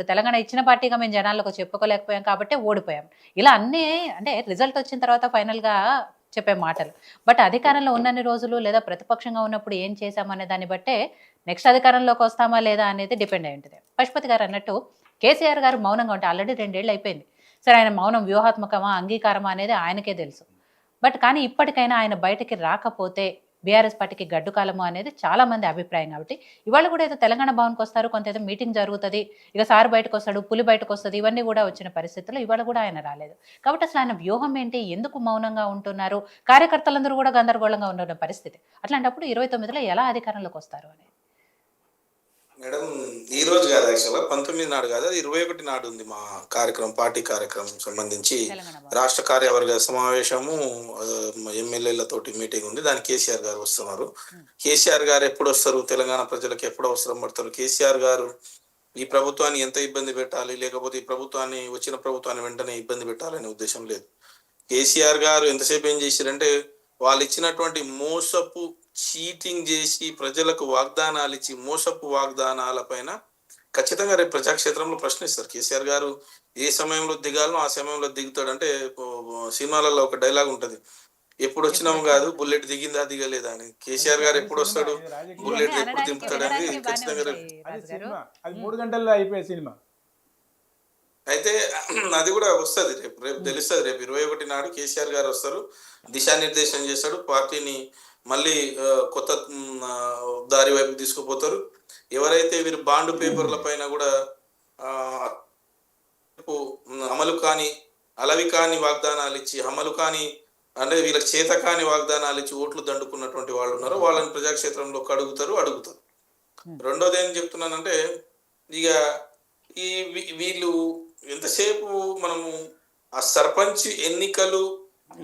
ఇప్పుడు తెలంగాణ ఇచ్చిన పార్టీగా మేము జనాలకు చెప్పుకోలేకపోయాం కాబట్టి ఓడిపోయాం. ఇలా అన్నీ అంటే రిజల్ట్ వచ్చిన తర్వాత ఫైనల్‌గా చెప్పే మాటలు. బట్ అధికారంలో ఉన్నన్ని రోజులు లేదా ప్రతిపక్షంగా ఉన్నప్పుడు ఏం చేశామనే దాన్ని బట్టే నెక్స్ట్ అధికారంలోకి వస్తామా లేదా అనేది డిపెండ్ అయి ఉంటది. పశుపతి గారు అన్నట్టు కేసీఆర్ గారు మౌనంగా ఉంటే ఆల్రెడీ 2 ఏళ్ళు అయిపోయింది. సరే ఆయన మౌనం వ్యూహాత్మకమా, అంగీకారమా అనేది ఆయనకే తెలుసు. బట్ కానీ ఇప్పటికైనా ఆయన బయటకి రాకపోతే బీఆర్ఎస్ పార్టీకి గడ్డు కాలము అనేది చాలా మంది అభిప్రాయం కాబట్టి ఇవాళ కూడా ఏదో తెలంగాణ భవన్కి వస్తారు, కొంత ఏదో మీటింగ్ జరుగుతుంది, ఇక సార్ బయటకు వస్తాడు, పులి బయటకు వస్తుంది, ఇవన్నీ కూడా వచ్చిన పరిస్థితుల్లో ఇవాళ కూడా ఆయన రాలేదు. కాబట్టి అసలు ఆయన వ్యూహం ఏంటి, ఎందుకు మౌనంగా ఉంటున్నారు, కార్యకర్తలందరూ కూడా గందరగోళంగా ఉన్న పరిస్థితి. అట్లాంటప్పుడు 29లో ఎలా అధికారంలోకి వస్తారు అని మేడం, ఈ రోజు కాదు, యాక్చువల్‌గా 19 నాడు కాదు, అది 21 నాడు ఉంది మా కార్యక్రమం, పార్టీ కార్యక్రమం సంబంధించి తెలంగాణ భవన్. రాష్ట్ర కార్యవర్గ సమావేశము, ఎమ్మెల్యేలతోటి మీటింగ్ ఉంది. దానికి కేసీఆర్ గారు వస్తున్నారు. కేసీఆర్ గారు ఎప్పుడు వస్తారు, తెలంగాణ ప్రజలకు ఎప్పుడు అవసరం పడతారు, కేసీఆర్ గారు ఈ ప్రభుత్వాన్ని ఎంత ఇబ్బంది పెట్టాలి, లేకపోతే ఈ ప్రభుత్వాన్ని వచ్చిన ప్రభుత్వాన్ని వెంటనే ఇబ్బంది పెట్టాలనే ఉద్దేశం లేదు. కేసీఆర్ గారు ఎంతసేపు ఏం చేశారంటే వాళ్ళు ఇచ్చినటువంటి మోసపు చీటింగ్ చేసి ప్రజలకు వాగ్దానాలు ఇచ్చి మోసపు వాగ్దానాల పైన ఖచ్చితంగా రేపు ప్రజాక్షేత్రంలో ప్రశ్నిస్తారు. కేసీఆర్ గారు ఏ సమయంలో దిగాలో ఆ సమయంలో దిగుతాడు. అంటే సినిమాలలో ఒక డైలాగ్ ఉంటది, ఎప్పుడు వచ్చినాము కాదు బుల్లెట్ దిగిందా దిగలేదా అని. కేసీఆర్ గారు ఎప్పుడు వస్తాడు, బుల్లెట్ ఎప్పుడు దింపుతాడు అనేది ఖచ్చితంగా అది 3 గంటల్లో అయిపోయే సినిమా. అయితే అది కూడా వస్తుంది, రేపు తెలుస్తుంది. రేపు 21 నాడు కేసీఆర్ గారు వస్తారు, దిశానిర్దేశం చేస్తాడు, పార్టీని మళ్ళీ కొత్త దారి వైపు తీసుకుపోతారు. ఎవరైతే వీరు బాండ్ పేపర్ల పైన కూడా అమలు కాని అలవి కాని వాగ్దానాలు ఇచ్చి అమలు కాని అంటే వీళ్ళకి చేత కాని వాగ్దానాలు ఇచ్చి ఓట్లు దండుకున్నటువంటి వాళ్ళు ఉన్నారో వాళ్ళని ప్రజాక్షేత్రంలో అడుగుతారు. రెండోది ఏం చెప్తున్నానంటే, ఇక ఈ వీళ్ళు ఎంతసేపు మనము ఆ సర్పంచ్ ఎన్నికలు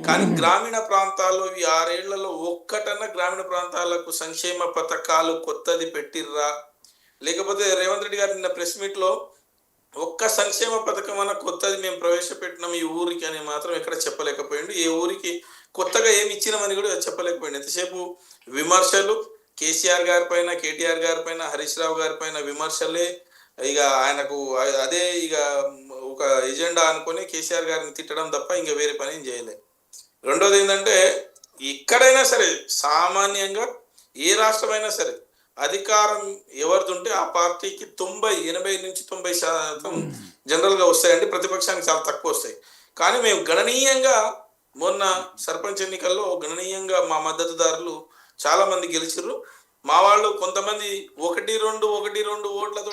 కానీ గ్రామీణ ప్రాంతాల్లో ఈ 6 ఏళ్లలో ఒక్కటన్నా గ్రామీణ ప్రాంతాలకు సంక్షేమ పథకాలు కొత్తది పెట్టిర్రా, లేకపోతే రేవంత్ రెడ్డి గారు నిన్న ప్రెస్ మీట్ లో ఒక్క సంక్షేమ పథకం అన్న కొత్తది మేము ప్రవేశపెట్టినాం ఈ ఊరికి అని మాత్రం ఎక్కడ చెప్పలేకపోయిండు. ఏ ఊరికి కొత్తగా ఏమి ఇచ్చినామని కూడా చెప్పలేకపోయింది. ఎంతసేపు విమర్శలు కేసీఆర్ గారి పైన, కేటీఆర్ గారి పైన, హరీష్ రావు గారి పైన విమర్శలే. ఇక ఆయనకు అదే ఇక ఒక ఎజెండా అనుకుని కేసీఆర్ గారిని తిట్టడం తప్ప ఇంకా వేరే పని ఏం చేయలేదు. రెండోది ఏంటంటే, ఎక్కడైనా సరే సామాన్యంగా ఏ రాష్ట్రమైనా సరే అధికారం ఎవరిది ఉంటే ఆ పార్టీకి 80 నుంచి 90% జనరల్గా వస్తాయండి. ప్రతిపక్షానికి చాలా తక్కువ వస్తాయి. కానీ మేము గణనీయంగా మొన్న సర్పంచ్ ఎన్నికల్లో గణనీయంగా మా మద్దతుదారులు చాలా మంది గెలిచిర్రు. మా వాళ్ళు కొంతమంది 1-2 ఓట్లతో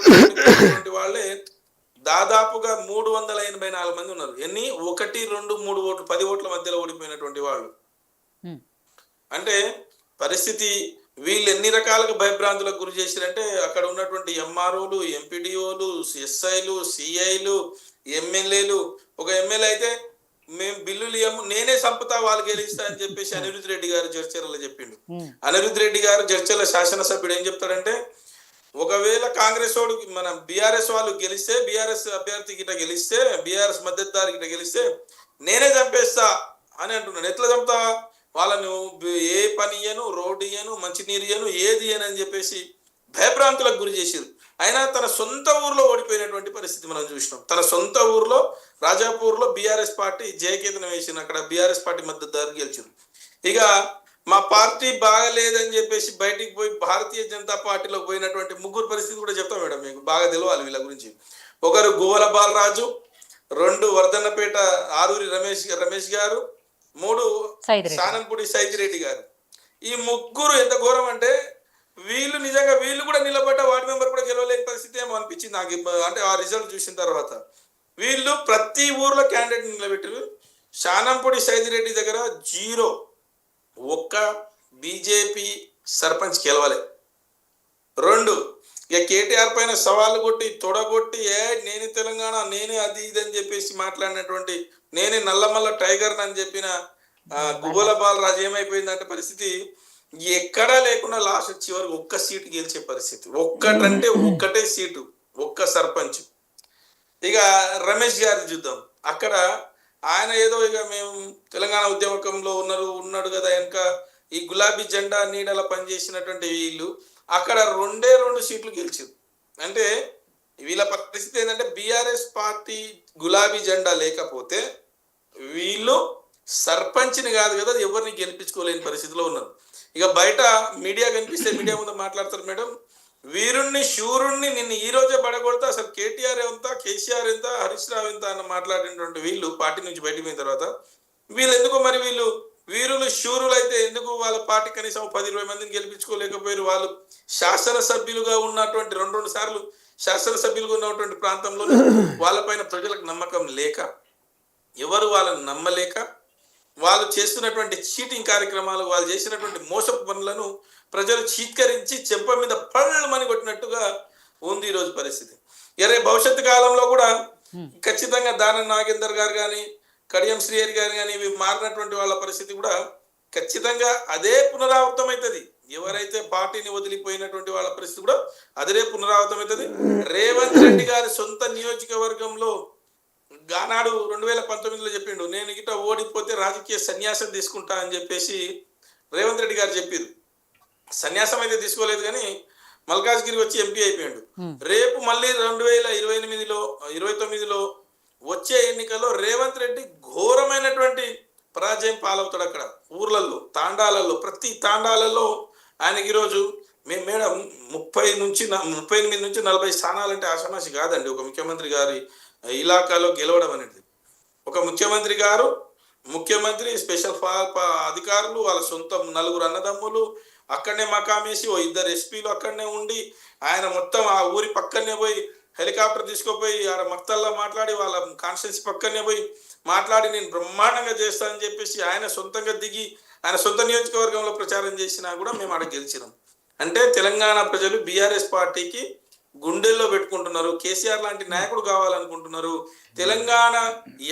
వాళ్ళే దాదాపుగా 384 మంది ఉన్నారు. 1-2-3 ఓట్లు 10 ఓట్ల మధ్యలో ఓడిపోయినటువంటి వాళ్ళు. అంటే పరిస్థితి వీళ్ళు ఎన్ని రకాలుగా భయభ్రాంతులకు గురి చేశారంటే, అక్కడ ఉన్నటువంటి ఎంఆర్ఓలు, ఎంపీడీఓలు, ఎస్ఐలు, సిఐలు, ఎమ్మెల్యేలు. ఒక ఎమ్మెల్యే అయితే మేము బిల్లులు ఇవ్వము, నేనే సంపుతా వాళ్ళు గెలిస్తా అని చెప్పేసి అనిరుద్ రెడ్డి గారు చర్చలలో చెప్పిండు. అనిరుద్ రెడ్డి గారు చర్చల శాసనసభ్యుడు ఏం చెప్తాడంటే, ఒకవేళ కాంగ్రెస్ వాడు మన బీఆర్ఎస్ వాళ్ళు గెలిస్తే, బీఆర్ఎస్ అభ్యర్థి గిట్ట గెలిస్తే, బీఆర్ఎస్ మద్దతుదారు గిట్ట గెలిస్తే నేనే చంపేస్తా అని అంటున్నాడు. ఎట్లా చంపుతా, వాళ్ళను ఏ పని ఇయ్యను, రోడ్డు ఇయ్యను, మంచినీరు ఇయ్యను, ఏది ఇయ్యను అని చెప్పేసి భయభ్రాంతులకు గురి చేశారు. అయినా తన సొంత ఊర్లో ఓడిపోయినటువంటి పరిస్థితి మనం చూసినాం. తన సొంత ఊర్లో రాజాపూర్లో బీఆర్ఎస్ పార్టీ జయకేతనం వేసిన, అక్కడ బీఆర్ఎస్ పార్టీ మద్దతుదారు గెలిచారు. ఇక మా పార్టీ బాగలేదని చెప్పేసి బయటికి పోయి భారతీయ జనతా పార్టీలో పోయినటువంటి 3 పరిస్థితి కూడా చెప్తాం మేడం, మీకు బాగా తెలియాలి వీళ్ళ గురించి. ఒకరు గువ్వల బాలరాజు, 2 వర్ధన్నపేట ఆరూరి రమేష్ గారు, 3 సానంపూడి సైదిరెడ్డి గారు. ఈ 3 ఎంత ఘోరం అంటే, వీళ్ళు నిజంగా వీళ్ళు కూడా నిలబడ్డ వార్డు మెంబర్ కూడా గెలవలేని పరిస్థితి ఏమో అనిపించింది నాకు. అంటే ఆ రిజల్ట్ చూసిన తర్వాత వీళ్ళు ప్రతి ఊర్లో క్యాండిడేట్ నిలబెట్టారు. శానంపూడి సైదిరెడ్డి దగ్గర 0, ఒక్క బీజేపీ సర్పంచ్ గెలవలే. 2 ఇక కేటీఆర్ పైన సవాళ్ళు కొట్టి తొడగొట్టి నేనే తెలంగాణ, నేనే అది ఇది అని చెప్పేసి మాట్లాడినటువంటి, నేనే నల్లమల్ల టైగర్ అని చెప్పిన గువ్వల బాలరాజు ఏమైపోయిందంటే పరిస్థితి ఎక్కడా లేకుండా లాస్ట్ చివరికి ఒక్క సీటు గెలిచే పరిస్థితి. ఒక్కటంటే ఒక్కటే సీటు, ఒక్క సర్పంచ్. ఇక రమేష్ గారి చూద్దాం, అక్కడ ఆయన ఏదో ఇక మేము తెలంగాణ ఉద్యమకంలో ఉన్నాడు కదా వెనక ఈ గులాబీ జెండా నీడల పనిచేసినటువంటి వీళ్ళు అక్కడ 2 సీట్లు గెలిచారు. అంటే వీళ్ళ పరిస్థితి ఏంటంటే బీఆర్ఎస్ పార్టీ గులాబీ జెండా లేకపోతే వీళ్ళు సర్పంచ్ని కాదు కదా ఎవరిని గెలిపించుకోలేని పరిస్థితిలో ఉన్నారు. ఇక బయట మీడియా కనిపిస్తే మీడియా ముందు మాట్లాడతారు మేడం, వీరుణ్ణి శూరుణ్ణి నిన్ను ఈ రోజే పడగొడతా, అసలు కేటీఆర్ ఎంత, కేసీఆర్ ఎంత, హరీష్ రావు ఎంత అని మాట్లాడినటువంటి వీళ్ళు పార్టీ నుంచి బయటకు పోయిన తర్వాత వీళ్ళు ఎందుకు మరి వీళ్ళు వీరులు శూరులు అయితే ఎందుకు వాళ్ళ పార్టీ కనీసం 10-20 మందిని గెలిపించుకోలేకపోయారు? వాళ్ళు శాసనసభ్యులుగా ఉన్నటువంటి రెండు సార్లు శాసనసభ్యులుగా ఉన్నటువంటి ప్రాంతంలో వాళ్ళపైన ప్రజలకు నమ్మకం లేక, ఎవరు వాళ్ళని నమ్మలేక, వాళ్ళు చేస్తున్నటువంటి చీటింగ్ కార్యక్రమాలు, వాళ్ళు చేసినటువంటి మోసపు పనులను ప్రజలు చీత్కరించి చెంప మీద పళ్ళమని కొట్టినట్టుగా ఉంది ఈరోజు పరిస్థితి. ఎరే భవిష్యత్తు కాలంలో కూడా ఖచ్చితంగా దానం నాగేందర్ గారు కానీ, కడియం శ్రీహరి గారు కానీ ఇవి మారినటువంటి వాళ్ళ పరిస్థితి కూడా ఖచ్చితంగా అదే పునరావృతం అవుతుంది. ఎవరైతే పార్టీని వదిలిపోయినటువంటి వాళ్ళ పరిస్థితి కూడా అదే పునరావృతం అవుతుంది. రేవంత్ రెడ్డి గారి సొంత నియోజకవర్గంలో గానాడు 2019లో చెప్పిండు, నేను గిట్ట ఓడిపోతే రాజకీయ సన్యాసం తీసుకుంటా అని చెప్పేసి రేవంత్ రెడ్డి గారు చెప్పారు. సన్యాసం అయితే తీసుకోలేదు కానీ మల్కాజ్గిరి వచ్చి ఎంపీ అయిపోయాడు. రేపు మళ్ళీ 2029లో వచ్చే ఎన్నికల్లో రేవంత్ రెడ్డి ఘోరమైనటువంటి పరాజయం పాలవుతాడు. అక్కడ ఊర్లలో, తాండాలలో, ప్రతి తాండాలలో ఆయనకి ఈరోజు మేడం 38 నుంచి 40 స్థానాలంటే ఆషామాషి కాదండి. ఒక ముఖ్యమంత్రి గారి ఇలాకాలో గెలవడం అనేది, ఒక ముఖ్యమంత్రి స్పెషల్ అధికారులు, వాళ్ళ సొంత 4 అన్నదమ్ములు అక్కడనే మకామేసి, 2 ఎస్పీలు అక్కడనే ఉండి, ఆయన మొత్తం ఆ ఊరి పక్కనే పోయి హెలికాప్టర్ తీసుకుపోయి ఆడ మక్తల్లో మాట్లాడి, వాళ్ళ కాన్స్టిట్యున్సీ పక్కనే పోయి మాట్లాడి నేను బ్రహ్మాండంగా చేస్తానని చెప్పేసి ఆయన సొంతంగా దిగి ఆయన సొంత నియోజకవర్గంలో ప్రచారం చేసినా కూడా మేము ఆడ గెలిచినాం. అంటే తెలంగాణ ప్రజలు బీఆర్ఎస్ పార్టీకి గుండెల్లో పెట్టుకుంటున్నారు. కేసీఆర్ లాంటి నాయకుడు కావాలనుకుంటున్నారు. తెలంగాణ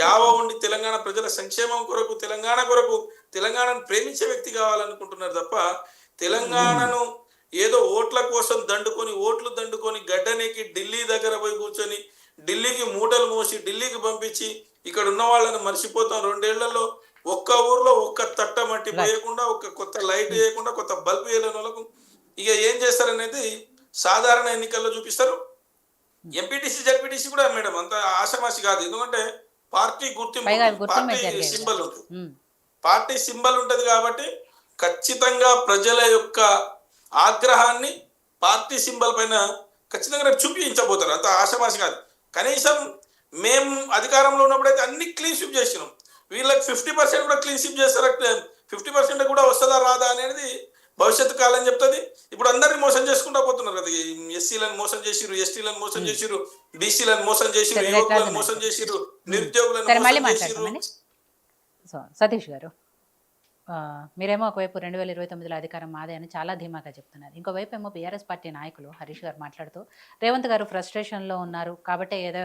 యావ ఉండి తెలంగాణ ప్రజల సంక్షేమం కొరకు, తెలంగాణ కొరకు, తెలంగాణను ప్రేమించే వ్యక్తి కావాలనుకుంటున్నారు తప్ప తెలంగాణను ఏదో ఓట్ల కోసం ఓట్లు దండుకొని గడ్డనేకి ఢిల్లీ దగ్గర పోయి కూర్చొని ఢిల్లీకి మూటలు మోసి ఢిల్లీకి పంపించి ఇక్కడ ఉన్న వాళ్ళని మర్చిపోతాం. 2 ఏళ్లలో ఒక్క ఊర్లో ఒక్క తట్ట మట్టి వేయకుండా, ఒక్క కొత్త లైట్ వేయకుండా, కొత్త బల్బు వేయలేని వాళ్ళకు ఇక ఏం చేస్తారనేది సాధారణ ఎన్నికల్లో చూపిస్తారు. ఎంపీటీసీ జడ్పీటీసీ కూడా మేడం అంత ఆషామాషి కాదు. ఎందుకంటే పార్టీ గుర్తింపు, పార్టీ సింబల్ ఉంటుంది, పార్టీ సింబల్ ఉంటుంది కాబట్టి ఖచ్చితంగా ప్రజల యొక్క ఆగ్రహాన్ని పార్టీ సింబల్ పైన ఖచ్చితంగా చూపించబోతారు. అంత ఆషామాషి కాదు. కనీసం మేము అధికారంలో ఉన్నప్పుడైతే అన్ని క్లీన్ స్వీప్ చేసినాం. వీళ్ళకి 50% కూడా క్లీన్ స్వీప్ చేస్తారు. 50% కూడా వస్తుందా రాదా అనేది భవిష్యత్తు కాలం చెప్తుంది. ఇప్పుడు అందరినీ మోసం చేసుకుంటా పోతున్నారు కదా. ఎస్సీలను మోసం చేసిరు, ఎస్టీలను మోసం చేసిరు, బీసీలను మోసం చేసిరు, యువకులను మోసం చేసిరు, నిరుద్యోగులను మోసం చేసిరు. సతీష్ గారు, మీరేమో ఒకవైపు 2029లో అధికారం మాదే అని చాలా ధీమాగా చెప్తున్నారు. ఇంకోవైపు ఏమో బీఆర్ఎస్ పార్టీ నాయకులు హరీష్ గారు మాట్లాడుతూ రేవంత్ గారు ఫ్రస్ట్రేషన్లో ఉన్నారు కాబట్టి ఏదో